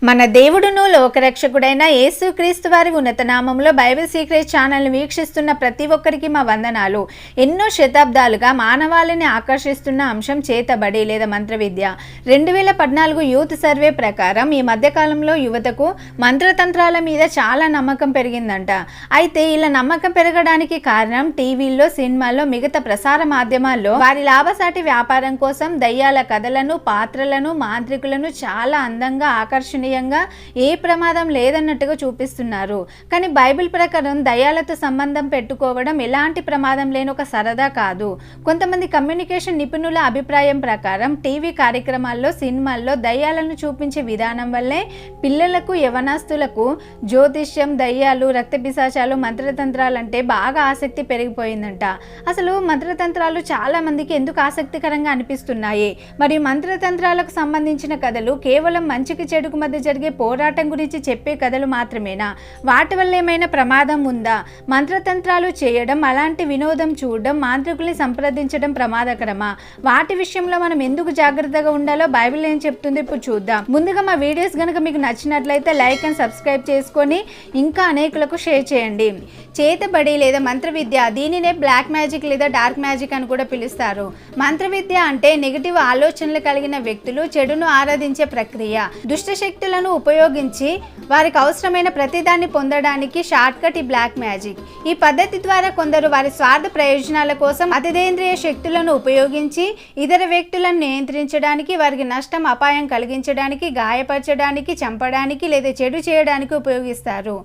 మన దేవుడును లోకరక్షకుడైన యేసుక్రీస్తు వారి ఉన్నత నామంలో బైబిల్ సీక్రెట్ ఛానల్ని వీక్షిస్తున్న ప్రతి ఒక్కరికి మా వందనాలు. ఎన్నో శతాబ్దాలుగా మానవాళిని ఆకర్షిస్తున్న అంశం చేతబడి లేదా మంత్రవిద్య. 2014 యూత్ సర్వే ప్రకారం ఈ మధ్యకాలంలో యువతకు మంత్రతంత్రాల మీద చాలా నమ్మకం పెరిగిందంట. అయితే ఇలా నమ్మకం పెరగడానికి కారణం టీవీల్లో, సినిమాల్లో, మిగతా ప్రసార మాధ్యమాల్లో వారి లాభసాటి వ్యాపారం కోసం దయ్యాల కథలను, పాత్రలను, మాంత్రికులను చాలా అందంగా ఆకర్షణీయంగా ఏ ప్రమాదం లేదన్నట్టుగా చూపిస్తున్నారు. కానీ బైబిల్ ప్రకారం దయ్యాలతో సంబంధం పెట్టుకోవడం ఎలాంటి ప్రమాదం లేని ఒక సరదా కాదు. కొంతమంది కమ్యూనికేషన్ నిపుణుల అభిప్రాయం ప్రకారం టీవీ కార్యక్రమాల్లో, సినిమాల్లో దయ్యాలను చూపించే విధానం వల్లే పిల్లలకు, యవనస్తులకు జ్యోతిష్యం, దయ్యాలు, రక్తపిశాచాలు, మంత్రతంత్రాలంటే బాగా ఆసక్తి పెరిగిపోయిందంట. అసలు మంత్రతంత్రాలు చాలా మందికి ఎందుకు ఆసక్తికరంగా అనిపిస్తున్నాయి? మరియు మంత్రతంత్రాలకు సంబంధించిన కథలు కేవలం మంచికి చెడుకు మధ్య జరిగే పోరాటం గురించి చెప్పే కథలు మాత్రమేనా? వాటి వల్ల ఏమైనా ప్రమాదం ఉందా? మంత్రతంత్రాలు చేయడం, అలాంటి వినోదం చూడడం, మాంత్రికుల్ని సంప్రదించడం ప్రమాదకరమా? వాటి విషయంలో మనం ఎందుకు జాగ్రత్తగా ఉండాలో బైబిల్ ఏం చెప్తుంది ఇప్పుడు చూద్దాం. ముందుగా మా వీడియోస్ కనుక మీకు నచ్చినట్లయితే లైక్ అండ్ సబ్స్క్రైబ్ చేసుకొని ఇంకా అనేకులకు షేర్ చేయండి. చేతబడి లేదా మంత్రవిద్య, దీనినే బ్లాక్ మ్యాజిక్ లేదా డార్క్ మ్యాజిక్ అని కూడా పిలుస్తారు. మంత్రవిద్య అంటే నెగిటివ్ ఆలోచనలు కలిగిన వ్యక్తులు చెడును ఆరాధించే ప్రక్రియ. దుష్ట శక్తులను ఉపయోగించి వారికి అవసరమైన ప్రతిదాన్ని పొందడానికి షార్ట్ కట్ ఈ బ్లాక్ మ్యాజిక్. ఈ పద్ధతి ద్వారా కొందరు వారి స్వార్థ ప్రయోజనాల కోసం అతిదేంద్రియ శక్తులను ఉపయోగించి ఇతర వ్యక్తులను నియంత్రించడానికి, వారికి నష్టం, అపాయం కలిగించడానికి, గాయపరచడానికి, చంపడానికి లేదా చెడు చేయడానికి ఉపయోగిస్తారు.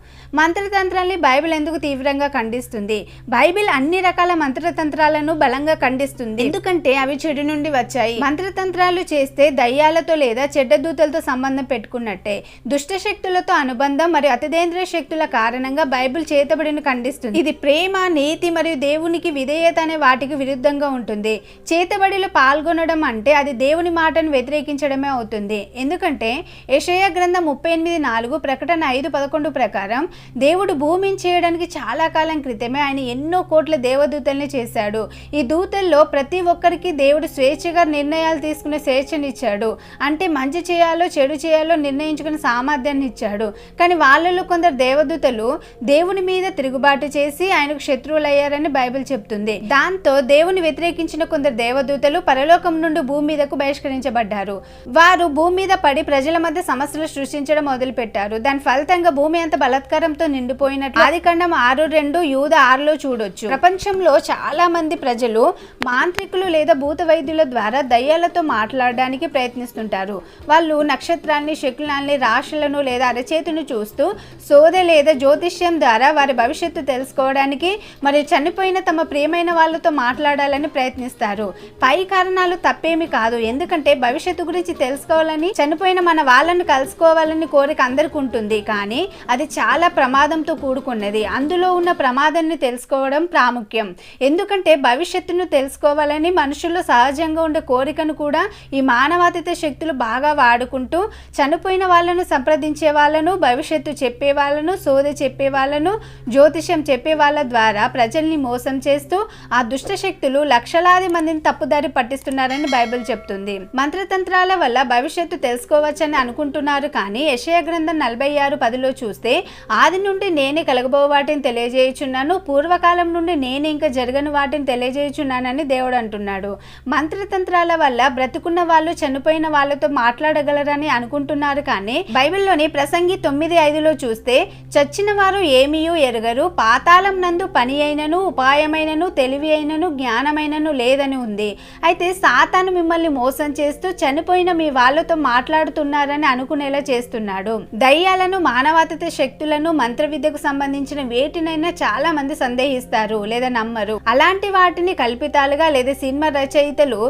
మంత్రతంత్రాల్ని బైబిల్ ఎందుకు తీవ్రంగా ఖండిస్తుంది? బైబిల్ అన్ని రకాల మంత్రతంత్రాలను బలంగా ఖండిస్తుంది, ఎందుకంటే అవి చెడు నుండి వచ్చాయి. మంత్రతంత్రాలు చేస్తే దయ్యాలతో లేదా చెడ్డ దూతలతో సంబంధం పెట్టుకున్నట్టే. దుష్ట శక్తులతో అనుబంధం మరియు అతిదేంద్రియ శక్తుల కారణంగా బైబిల్ చేతబడిని ఖండిస్తుంది. ఇది ప్రేమ, నీతి మరియు దేవునికి విధేయత అనే వాటికి విరుద్ధంగా ఉంటుంది. చేతబడిలో పాల్గొనడం అంటే అది దేవుని మాటను వ్యతిరేకించడమే అవుతుంది. ఎందుకంటే యెషయా గ్రంథం 38:4, ప్రకటన 5:11 ప్రకారం దేవుడు భూమిని చేయడానికి చాలా కాలం క్రితమే ఆయన ఎన్నో కోట్ల దేవదూతల్ని చేశాడు. ఈ దూతల్లో ప్రతి ఒక్కరికి దేవుడు స్వేచ్ఛగా నిర్ణయాలు తీసుకునే స్వేచ్ఛనిచ్చాడు. అంటే మంచి చేయాలో చెడు చేయాలో నిర్ణయించుకునే సామర్థ్యాన్ని ఇచ్చాడు. కానీ వాళ్ళలో కొందరు దేవదూతలు దేవుని మీద తిరుగుబాటు చేసి ఆయనకు శత్రువులయ్యారని బైబిల్ చెప్తుంది. దాంతో దేవుని వ్యతిరేకించిన కొందరు దేవదూతలు పరలోకం నుండి భూమి మీదకు బహిష్కరించబడ్డారు. వారు భూమి మీద పడి ప్రజల మధ్య సమస్యలు సృష్టించడం మొదలుపెట్టారు. దాని ఫలితంగా భూమి అంత బలాత్కారంతో నిండిపోయినట్లు ఆదికాండం 6:2, యూదా 6లో చూడొచ్చు. ప్రపంచంలో చాలా మంది ప్రజలు మాంత్రికులు లేదా భూత వైద్యుల ద్వారా దయ్యాలతో మాట్లాడడానికి ప్రయత్నిస్తుంటారు. వాళ్ళు నక్షత్రాన్ని, శకునాల్ని, రాశులను లేదా అరచేతును చూస్తూ సోదె లేదా జ్యోతిష్యం ద్వారా వారి భవిష్యత్తు తెలుసుకోవడానికి మరియు చనిపోయిన తమ ప్రియమైన వాళ్ళతో మాట్లాడాలని ప్రయత్నిస్తారు. పై కారణాలు తప్పేమి కాదు, ఎందుకంటే భవిష్యత్తు గురించి తెలుసుకోవాలని, చనిపోయిన మన వాళ్ళను కలుసుకోవాలని కోరిక అందరికీ ఉంటుంది. కానీ అది చాలా ప్రమాదంతో కూడుకున్నది. అందులో ఉన్న ప్రమాదాన్ని తెలుసుకోవడం ప్రాముఖ్యం. ఎందుకంటే భవిష్యత్తును తెలుసుకోవాలని మనుషుల్లో సహజంగా ఉండే కోరికను కూడా ఈ మానవాతీత శక్తులు బాగా వాడుకుంటూ చనిపోయిన వాళ్ళను సంప్రదించే వాళ్ళను, భవిష్యత్తు చెప్పే వాళ్ళను, సోదె చెప్పే వాళ్ళను, జ్యోతిషం చెప్పే వాళ్ళ ద్వారా ప్రజల్ని మోసం చేస్తూ ఆ దుష్ట శక్తులు లక్షలాది మందిని తప్పుదారి పట్టిస్తున్నారని బైబిల్ చెప్తుంది. మంత్రతంత్రాల వల్ల భవిష్యత్తు తెలుసుకోవచ్చని అనుకుంటున్నారు. కానీ యెషయా గ్రంథం 46:10లో చూస్తే ఆది నుండి నేనే కలగబో వాటిని తెలియజేయుచున్నాను, పూర్వకాలం నుండి నేను ఇంకా జరగని వాటిని తెలియజేయుచున్నానని దేవుడు అంటున్నాడు. మంత్రతంత్రాల వల్ల బ్రతుకున్న వాళ్ళు చనిపోయిన వాళ్ళతో మాట్లాడగలరని అనుకుంటున్నారు. కానీ బైబిల్లోని ప్రసంగి 9:5లో చూస్తే చచ్చిన వారు ఏమీయూ ఎరుగరు, పాతాళం నందు పని అయినను, ఉపాయమైనను, తెలివి అయినను, జ్ఞానమైనను లేదని ఉంది. అయితే సాతాను మిమ్మల్ని మోసం చేస్తూ చనిపోయిన మీ వాళ్ళతో మాట్లాడుతున్నారని అనుకునేలా చేస్తున్నాడు. దయ్యాలను, మానవాతీత శక్తులను, మంత్ర విద్యకు సంబంధించిన వేటినైనా చాలా మంది సందేహిస్తారు లేదా నమ్మరు. అలాంటి వాటిని కల్పితాలుగా లేదా సినిమా రచయితలు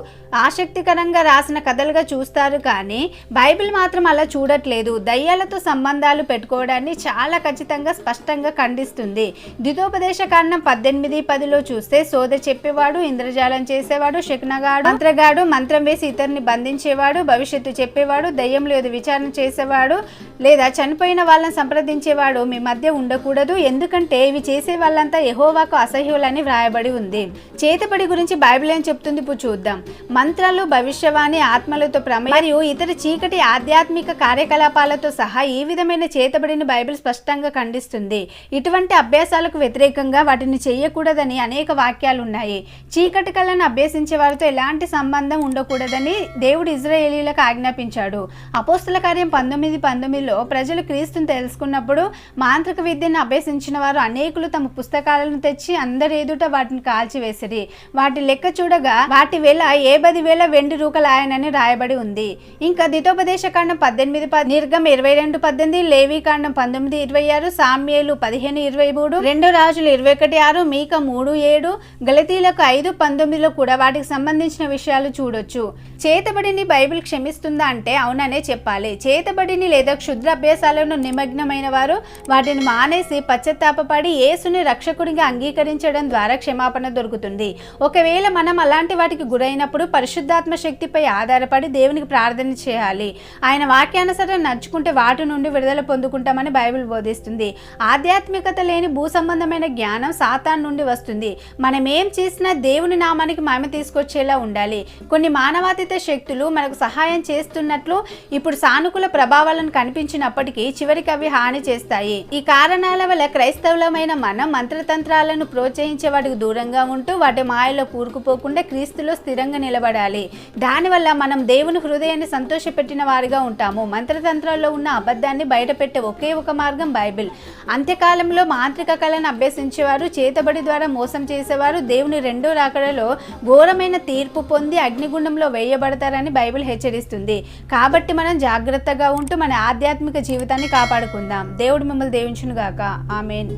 ఆసక్తికరంగా రాసిన కథలుగా చూస్తారు. కానీ బైబిల్ మాత్రం అలా చూడట్లేదు. దయ్యాలతో సంబంధాలు పెట్టుకోవడాన్ని చాలా ఖచ్చితంగా, స్పష్టంగా ఖండిస్తుంది. ద్వితోపదేశ కాండం 18:10లో చూస్తే సోదె చెప్పేవాడు, ఇంద్రజాలం చేసేవాడు, శకునగాడు, మంత్రగాడు, మంత్రం వేసి ఇతరుని బంధించేవాడు, భవిష్యత్తు చెప్పేవాడు, దయ్యం లేదు విచారణ చేసేవాడు లేదా చనిపోయిన వాళ్ళని సంప్రదించేవాడు మీ మధ్య ఉండకూడదు. ఎందుకంటే ఇవి చేసే వాళ్ళంతా యెహోవాకు అసహ్యులని వ్రాయబడి ఉంది. చేతబడి గురించి బైబిల్ ఏం చెప్తుంది ఇప్పుడు చూద్దాం. మంత్రాలు, భవిష్యవాణి, ఆత్మలతో మరియు ఇతర చీకటి ఆధ్యాత్మిక కార్యకలాపాలతో సహా ఈ విధమైన చేతబడిని బైబిల్ స్పష్టంగా ఖండిస్తుంది. ఇటువంటి అభ్యాసాలకు వ్యతిరేకంగా వాటిని చేయకూడదని అనేక వాక్యాలు ఉన్నాయి. చీకటి కళను అభ్యసించే వారితో ఎలాంటి సంబంధం ఉండకూడదని దేవుడు ఇజ్రాయేలీలకు ఆజ్ఞాపించాడు. అపోస్తల కార్యం 19:19లో ప్రజలు క్రీస్తుని తెలుసుకున్నప్పుడు మాంత్రిక విద్యను అభ్యసించిన వారు అనేకులు తమ పుస్తకాలను తెచ్చి అందరి ఎదుట వాటిని కాల్చివేసిరి. వాటి లెక్క చూడగా వాటి వేల 10,000 వెండి రూకలాయనని రాయబడి ఉంది. ఇంకా ద్వితోపదేశ కాండం 18:10, నిర్గమ 22:18, లేవి కాండం 19:26, సామ్యేలు 15:23, 2 రాజులు 21:6, మీక 3:7, గలతీలకు 5:19లో కూడా వాటికి సంబంధించిన విషయాలు చూడొచ్చు. చేతబడిని బైబిల్ క్షమిస్తుందా అంటే అవుననే చెప్పాలి. చేతబడిని లేదా క్షుద్ర అభ్యాసాలను నిమగ్నమైన వారు వాటిని మానేసి పశ్చాత్తాపపడి యేసుని రక్షకుడిగా అంగీకరించడం ద్వారా క్షమాపణ దొరుకుతుంది. ఒకవేళ మనం అలాంటి వాటికి గురైనప్పుడు పరిశుద్ధాత్మ శక్తిపై ఆధారపడి దేవునికి ప్రార్థన చేయాలి. ఆయన వాక్యానుసారం నడుచుకుంటే వాటి నుండి విడుదల పొందుకుంటామని బైబిల్ బోధిస్తుంది. ఆధ్యాత్మికత లేని భూ సంబంధమైన జ్ఞానం సాతాను నుండి వస్తుంది. మనం ఏం చేసినా దేవుని నామానికి మహిమ తీసుకొచ్చేలా ఉండాలి. కొన్ని మానవాతీత శక్తులు మనకు సహాయం చేస్తున్నట్లు ఇప్పుడు సానుకూల ప్రభావాలను కనిపించినప్పటికీ చివరికి అవి హాని చేస్తాయి. ఈ కారణాల వల్ల క్రైస్తవులమైన మనం మంత్రతంత్రాలను ప్రోత్సహించే వాటికి దూరంగా ఉంటూ వాటి మాయలో కూరుకుపోకుండా క్రీస్తులో స్థిరంగా నిలబడాలి. దానివల్ల మనం దేవుని హృదయాన్ని సంతోషపెట్టిన వారిగా ఉంటాము. మంత్రతంత్రాల్లో ఉన్న అబద్ధాన్ని బయటపెట్టే ఒకే ఒక మార్గం బైబిల్. అంత్యకాలంలో మాంత్రిక కళను అభ్యసించేవారు, చేతబడి ద్వారా మోసం చేసేవారు దేవుని రెండో రాకడలో ఘోరమైన తీర్పు పొంది అగ్నిగుండంలో వేయబడతారని బైబిల్ హెచ్చరిస్తుంది. కాబట్టి మనం జాగ్రత్తగా ఉంటూ మన ఆధ్యాత్మిక జీవితాన్ని కాపాడుకుందాం. దేవుడు మిమ్మల్ని దీవించును గాక. ఆమేన్.